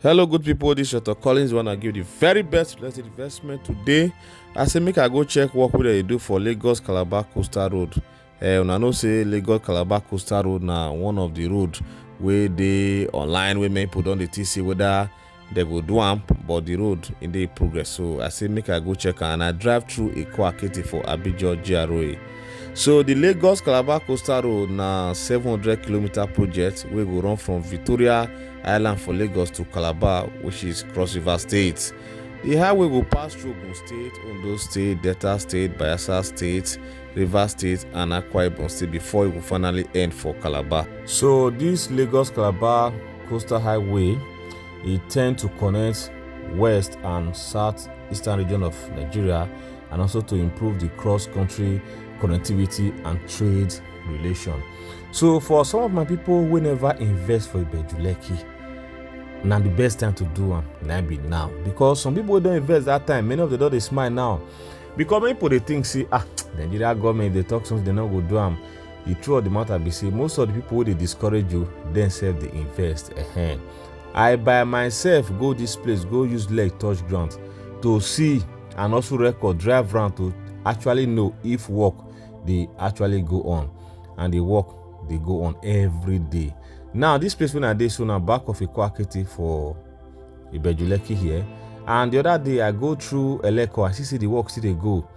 Hello, good people. This is Dr. Collins. Want to give the very best real estate investment today. I say make I go check what they do for Lagos-Calabar Coastal Road. Una know say Lagos-Calabar Coastal Road na one of the road where they online where many people don dey see whether they go do am, but the road in the progress. So I say make I go check and I drive through Akwa Ibom for Abidjan GRA. So the Lagos-Calabar Coastal Road na 700 kilometer project wey go run from Victoria Island for Lagos to Calabar, which is Cross River State. The highway will pass through Ogun State, Ondo State, Delta State, Bayelsa State, River State, and Akwa Ibom State before it will finally end for Calabar. So this Lagos-Calabar Coastal Highway, it tends to connect west and southeastern region of Nigeria, and also to improve the cross-country connectivity and trade relation. So for some of my people who never invest for Ibejuleki, now the best time to do am be now, because some people don't invest that time. Many of them don't smile now, because many people they think say the Nigeria government, if they talk something they not go do am. The truth of the matter be say most of the people who they discourage you themselves they invest. I by myself go this place, go use leg touch ground to see and also record drive round to actually know if work they actually go on, and the work they go on every day. Now this place when I did so now back of Akwa Ibom for Ibejuleki here, and the other day I go through Eleko, I see the work still they go.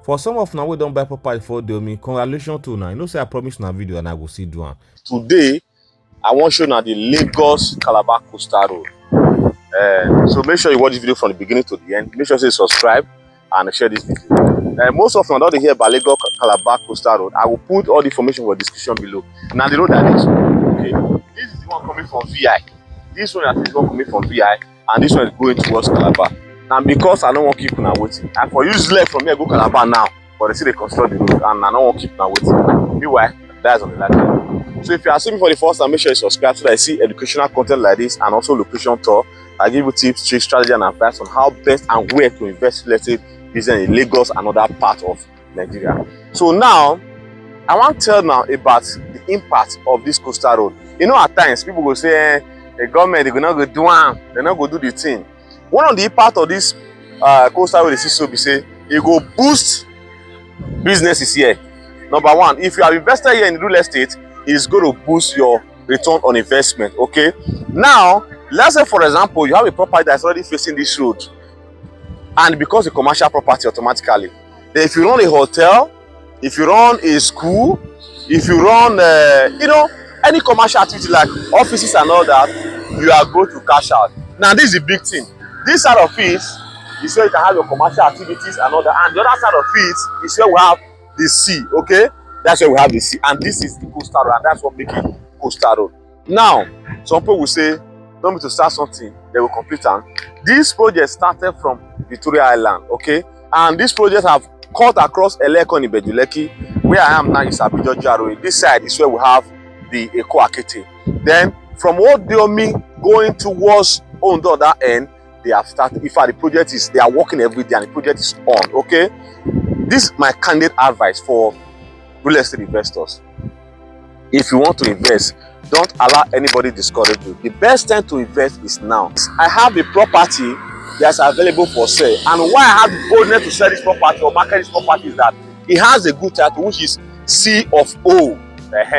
For some of now we don't buy property for me, congratulations to now. You know say I promise na video and I go see do one. Today I want to show now the Lagos-Calabar Coastal Road. So make sure you watch this video from the beginning to the end. Make sure you subscribe and share this video. Most of them don't hear about Lagos-Calabar Coastal Road. I will put all the information for the description below. Now the road that is okay. This is the one coming from VI. This one is the one coming from VI, and this one is going towards Calabar. Now because I don't want to keep now waiting, I for use left from here go Calabar now, but they see they construct the road, and I don't want to keep now waiting. Meanwhile, that's on the line. So if you are seeing me for the first time, make sure you subscribe so that I see educational content like this and also location tour. I give you tips, tricks, strategy, and advice on how best and where to invest, let's say, business in Lagos and other parts of Nigeria. So now, I want to tell now about the impact of this coastal road. You know, at times people go say, the government they're not go do am, they're not go do the thing. One of the impact of this coastal road is so be say it go boost businesses here. Number one, if you have invested here in real estate, it's going to boost your return on investment. Okay. Now, let's say for example, you have a property that's already facing this road, and because it's a commercial property automatically, then if you run a hotel, if you run a school, if you run any commercial activity like offices and all that, you are going to cash out. Now this is the big thing. This side of it is where you can have your commercial activities and all that, and the other side of it is where we have the sea. Okay, that's where we have the sea, and this is the coastal road, and that's what makes it coastal road. Now some people will say don't need to start something, they will complete it. This project started from Victoria Island, okay, and this project have cut across Eleko and Ibejuleki. Where I am now is Abidjan GRA. This side is where we have the Akwa Ibom. Then from Ondo going towards Ondo that end, they have started. In fact, the project is they are working every day and the project is on. Okay, this is my candid advice for real estate investors. If you want to invest, don't allow anybody discourage you. The best time to invest is now. I have a property that's available for sale, and why I have the boldness to sell this property or market this property is that it has a good title, which is C of O,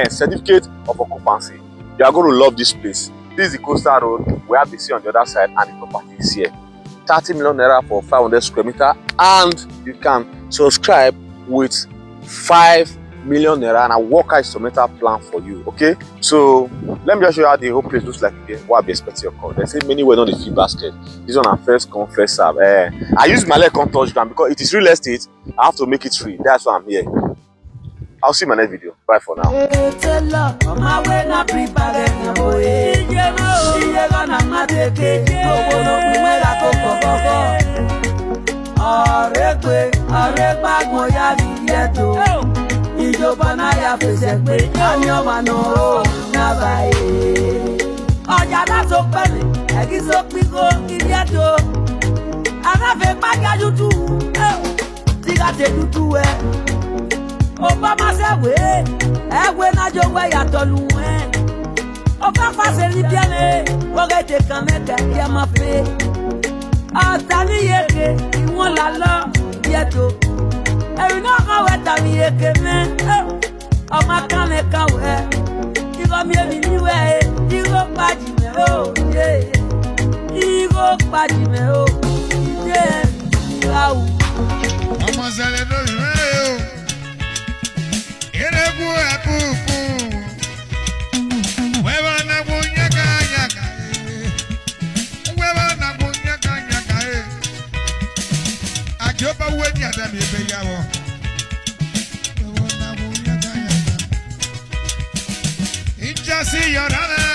certificate of occupancy. You are going to love this place. This is the coastal road. We have the sea on the other side, and the property is here. 30 million naira for 500 square meter, and you can subscribe with 5 million naira, and I work out instrumental plan for you. Okay, so let me just show you how the whole place looks like again. What I be expecting your call. They say many were on the free basket. This one are first come first serve. I use my leg on touch ground because it is real estate. I have to make it free. That's why I'm here. I'll see you in my next video. Bye for now. Ìjọba náà yà fèsì pé àmì ọmọ náà nàbà yé. Ọjà láti pẹ̀lẹ́, ẹ̀kí sọ pínkó ilé ẹ̀dọ́. Anáfẹ́ pàjájú tú, tí ká ṣe dúdú ẹ̀. Ó bá máa ṣẹ̀wé, ẹ̀wé náà jọ wẹ̀ yàtọ̀ lù ẹ̀. Oka fase ni biane, oge te kameke ya mafe. Atani yeke, iwon la lo bieto. Ebi no kan we tani yeke me. O ma kan me kan we. Igo mi emi ni we, igo paji me o, yeah. Igo paji me o, yeah. Igo. Omo sele do me o. Erebu apupu. Wewa na bunyaka nyaka. Wewa na bunyaka nyaka. Ajoba weni adam ebe yawo. Wewa na bunyaka nyaka. Inja si yorana.